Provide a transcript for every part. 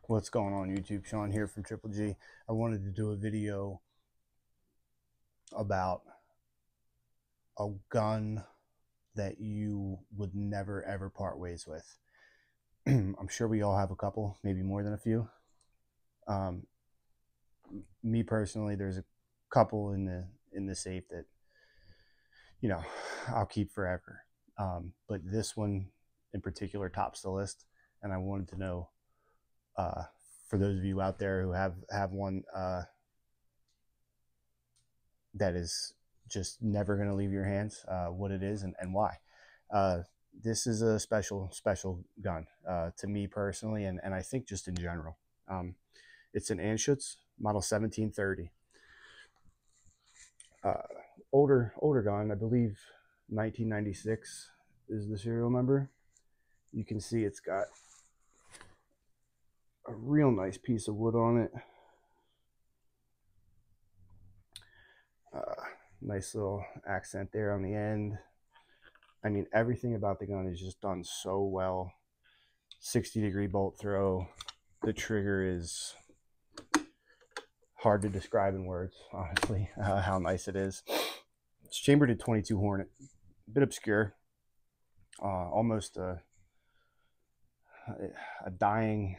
What's going on YouTube? Sean here from Triple G. I wanted to do a video about a gun that you would never ever part ways with. I'm sure we all have a couple, maybe more than a few. Um, Me personally, there's a couple in the safe that you know I'll keep forever. But this one in particular tops the list, and I wanted to know uh, for those of you out there who have one that is just never going to leave your hands, what it is and why. Uh, this is a special gun to me personally, and I think just in general. It's an Anschutz model 1730. Uh, older gun, I believe 1996 is the serial number. You can see it's got a real nice piece of wood on it. Nice little accent there on the end. I mean, everything about the gun is just done so well. 60-degree bolt throw. The trigger is hard to describe in words, honestly, how nice it is. It's chambered at 22 Hornet. A bit obscure. Almost a dying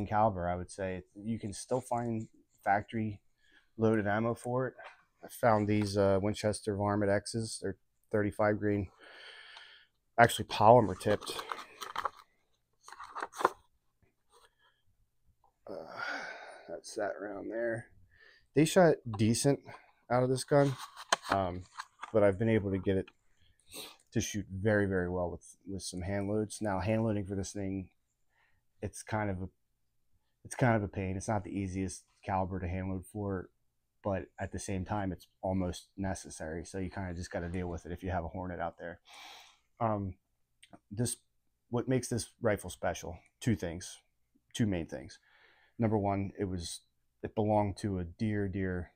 caliber, I would say. You can still find factory loaded ammo for it. I found these Winchester Varmint X's. They're 35 grain, actually polymer tipped. That's that round there. They shot decent out of this gun, but I've been able to get it to shoot very well with some hand loads. Now, hand loading for this thing, it's kind of a pain. It's not the easiest caliber to hand load for, but at the same time, it's almost necessary. So you kind of just got to deal with it if you have a Hornet out there. This what makes this rifle special? Two main things. Number one, it belonged to a dear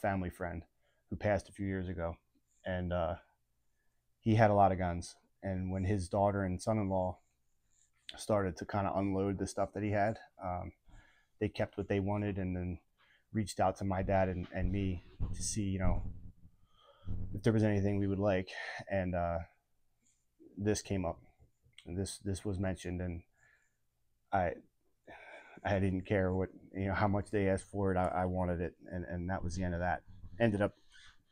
family friend who passed a few years ago, and he had a lot of guns. And when his daughter and son-in-law started to kind of unload the stuff that he had, they kept what they wanted, and then reached out to my dad and me to see, if there was anything we would like. And this came up, and this was mentioned, and I I didn't care how much they asked for it. I wanted it, and that was the end of that. Ended up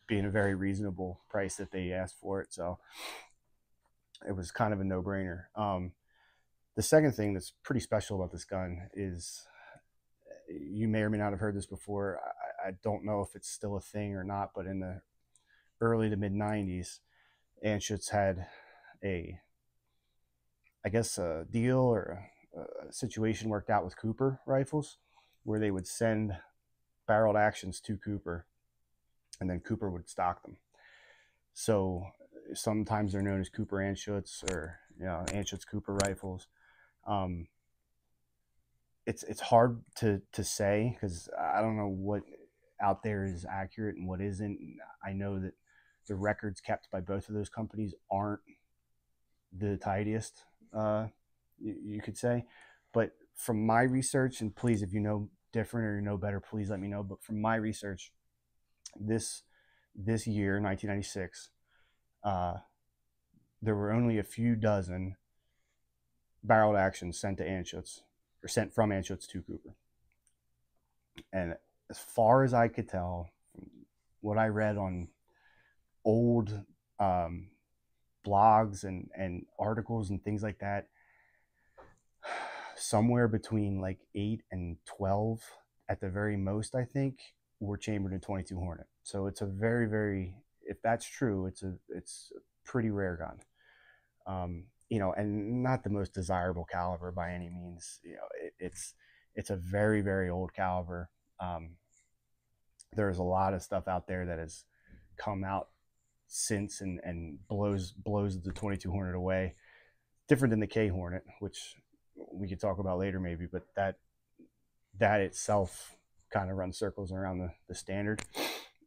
being a very reasonable price that they asked for it, so it was kind of a no-brainer. The second thing that's pretty special about this gun is, you may or may not have heard this before. I don't know if it's still a thing or not, but in the early to mid 90s, Anschutz had a deal or a situation worked out with Cooper rifles, where they would send barreled actions to Cooper, and then Cooper would stock them. So sometimes they're known as Cooper Anschutz, or Anschutz Cooper rifles. It's hard to say, because I don't know what out there is accurate and what isn't. I know that the records kept by both of those companies aren't the tidiest, you could say. But from my research, and please, if you know different or you know better, please let me know. But from my research, this year, 1996, there were only a few dozen barreled actions sent to Anschutz, or sent from Anschutz to Cooper. And as far as I could tell, from what I read on old blogs and articles and things like that, somewhere between like 8 and 12 at the very most, I think, were chambered in 22 Hornet. So it's a very, if that's true, it's a pretty rare gun. And not the most desirable caliber by any means. It's a very old caliber. There's a lot of stuff out there that has come out since and blows the 22 Hornet away. Different than the K Hornet, which we could talk about later maybe, but that itself kind of runs circles around the standard.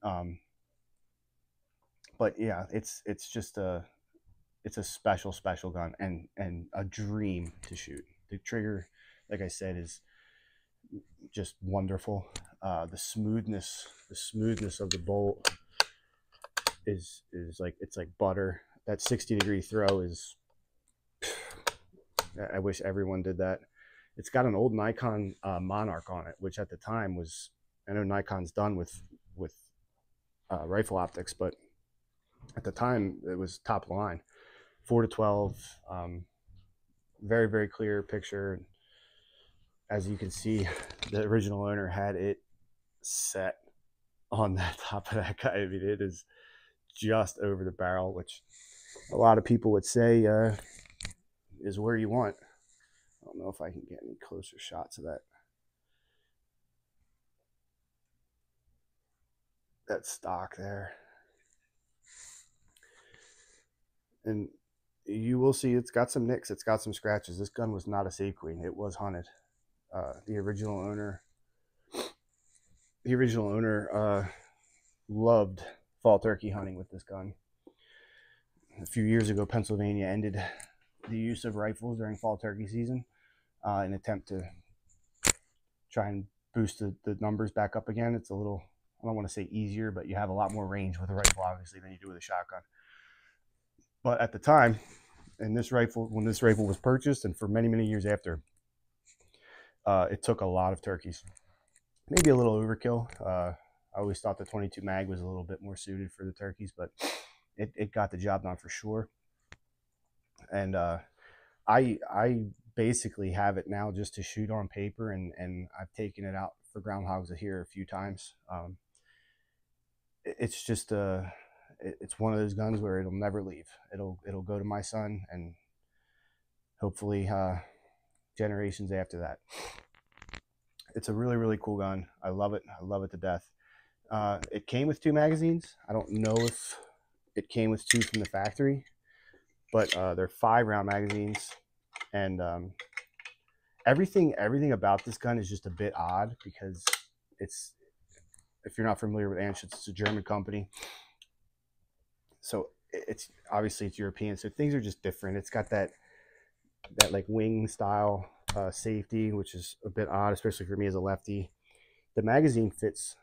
But yeah, it's just it's a special gun, and a dream to shoot. The trigger, like I said, is just wonderful. The smoothness of the bolt is like, it's like butter. That 60-degree throw is, I wish everyone did that. It's got an old Nikon Monarch on it, which at the time was, I know Nikon's done with rifle optics, but at the time it was top line. 4-12, very, very clear picture. As you can see, the original owner had it set on that top of that guy. I mean, it is just over the barrel, which a lot of people would say is where you want. I don't know if I can get any closer shots of that stock there. And you will see it's got some nicks, it's got some scratches. This gun was not a Save Queen, it was hunted. The original owner loved fall turkey hunting with this gun. A few years ago, Pennsylvania ended the use of rifles during fall turkey season in an attempt to try and boost the numbers back up again. It's a little, I don't want to say easier, but you have a lot more range with a rifle, obviously, than you do with a shotgun. But at the time, and when this rifle was purchased, and for many, many years after, it took a lot of turkeys. Maybe a little overkill. I always thought the 22 mag was a little bit more suited for the turkeys, but it got the job done for sure. And I basically have it now just to shoot on paper, and I've taken it out for groundhogs here a few times. It's just it's one of those guns where it'll never leave. It'll go to my son, and hopefully generations after that. It's a really, really cool gun. I love it. I love it to death. It came with 2 magazines. I don't know if it came with 2 from the factory, but they're 5-round magazines. And everything about this gun is just a bit odd, because it's, if you're not familiar with Anschutz, it's a German company. So it's obviously it's European, so things are just different. It's got that like wing style safety, which is a bit odd, especially for me as a lefty. The magazine fits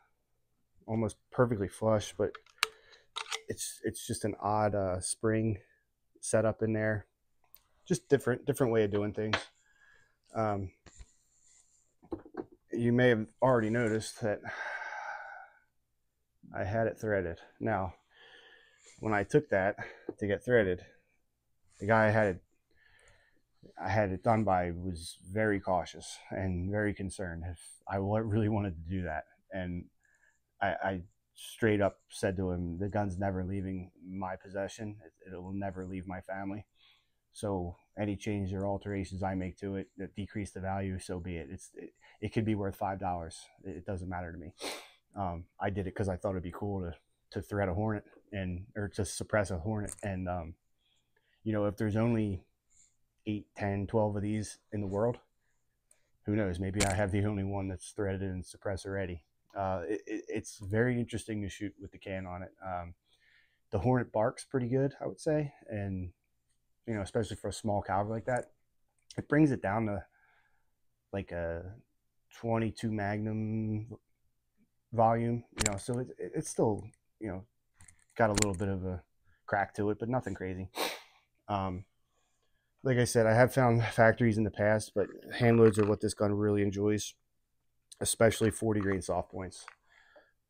almost perfectly flush, but it's just an odd spring setup in there. Just different way of doing things. You may have already noticed that I had it threaded. Now, when I took that to get threaded, the guy I had it done by was very cautious and very concerned if I really wanted to do that. And I straight up said to him, the gun's never leaving my possession. It will never leave my family. So any change or alterations I make to it that decrease the value, so be it. It could be worth $5. It doesn't matter to me. I did it because I thought it'd be cool to thread a Hornet or to suppress a Hornet. And you know, if there's only 8, 10, 12 of these in the world, who knows? Maybe I have the only one that's threaded and suppressor ready. It's very interesting to shoot with the can on it. The Hornet barks pretty good, I would say, and you know, especially for a small caliber like that, it brings it down to like a 22 Magnum volume. You know, so it's still, you know, got a little bit of a crack to it, but nothing crazy. Like I said, I have found factories in the past, but hand loads are what this gun really enjoys, especially 40 grain soft points.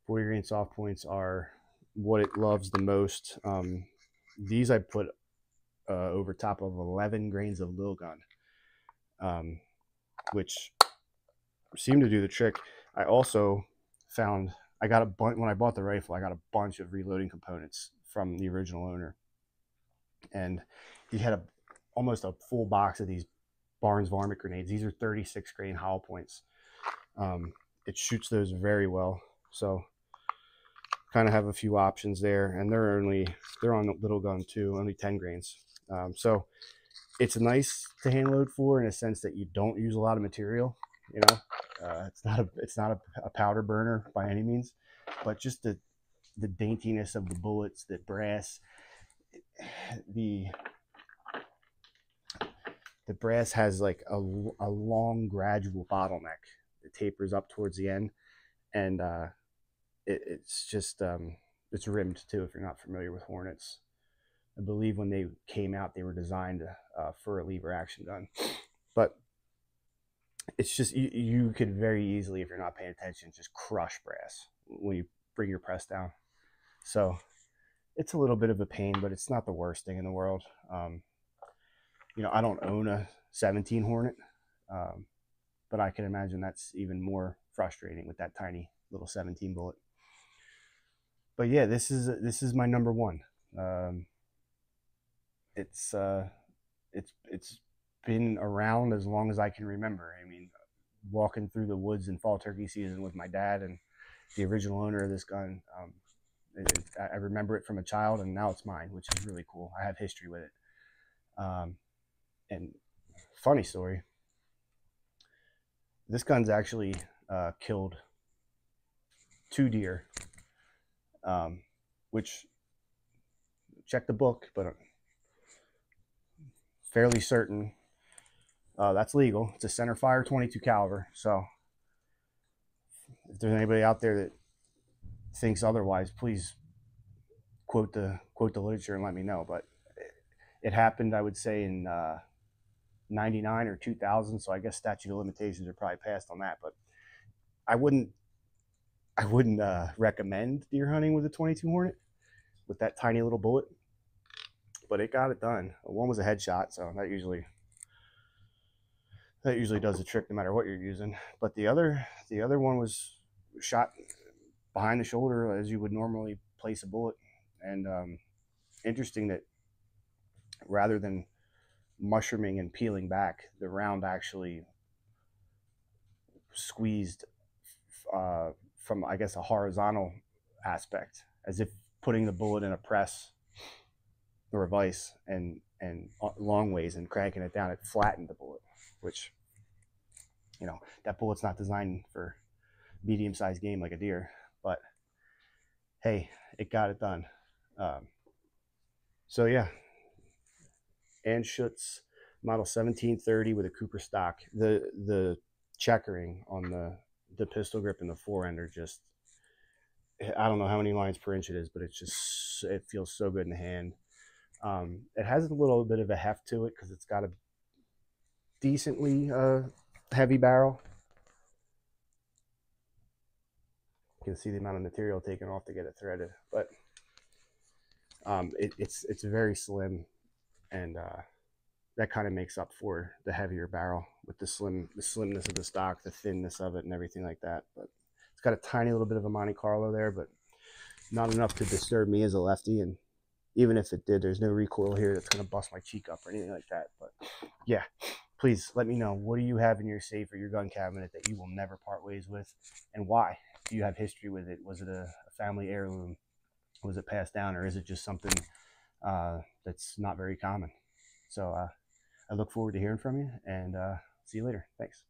40 grain soft points are what it loves the most. These I put over top of 11 grains of lil gun, which seem to do the trick. I also found, when I bought the rifle, I got a bunch of reloading components from the original owner, and he had almost a full box of these Barnes varmint grenades. These are 36 grain hollow points. It shoots those very well, so kind of have a few options there, and they're on little gun too, only 10 grains. So it's nice to hand load for, in a sense that you don't use a lot of material. You know, it's not a powder burner by any means, but just the daintiness of the bullets, the brass, the the brass has like a long gradual bottleneck. It tapers up towards the end, and it's just it's rimmed too. If you're not familiar with Hornets, I believe when they came out, they were designed for a lever action gun, but it's just you could very easily, if you're not paying attention, just crush brass when you bring your press down. So it's a little bit of a pain, but it's not the worst thing in the world. You know, I don't own a 17 Hornet, but I can imagine that's even more frustrating with that tiny little 17 bullet. But yeah, this is my number one. It's been around as long as I can remember. I mean, walking through the woods in fall turkey season with my dad and the original owner of this gun, I remember it from a child, and now it's mine, which is really cool. I have history with it. And funny story, this gun's actually killed 2 deer, which, check the book, but fairly certain that's legal. It's a center fire 22 caliber. So if there's anybody out there that thinks otherwise, please quote the literature and let me know. But it happened, I would say, in 99 or 2000. So I guess statute of limitations are probably passed on that. But I wouldn't recommend deer hunting with a 22 Hornet with that tiny little bullet. But it got it done. One was a headshot, so that usually does the trick no matter what you're using. But the other one was shot behind the shoulder as you would normally place a bullet. And interesting that rather than mushrooming and peeling back, the round actually squeezed from, I guess, a horizontal aspect, as if putting the bullet in a press or a vise and long ways and cranking it down. It flattened the bullet, which, you know, that bullet's not designed for medium-sized game like a deer, but hey, it got it done. So yeah, Anschutz model 1730 with a Cooper stock. The checkering on the pistol grip and the forend are just, I don't know how many lines per inch it is, but it feels so good in the hand. It has a little bit of a heft to it because it's got a decently heavy barrel. You can see the amount of material taken off to get it threaded, but it's very slim, and that kind of makes up for the heavier barrel with the slimness of the stock, the thinness of it, and everything like that. But it's got a tiny little bit of a Monte Carlo there, but not enough to disturb me as a lefty. And even if it did, there's no recoil here that's going to bust my cheek up or anything like that. But yeah, please let me know, what do you have in your safe or your gun cabinet that you will never part ways with, and why? Do you have history with it? Was it a family heirloom? Was it passed down, or is it just something that's not very common? So I look forward to hearing from you, and see you later. Thanks.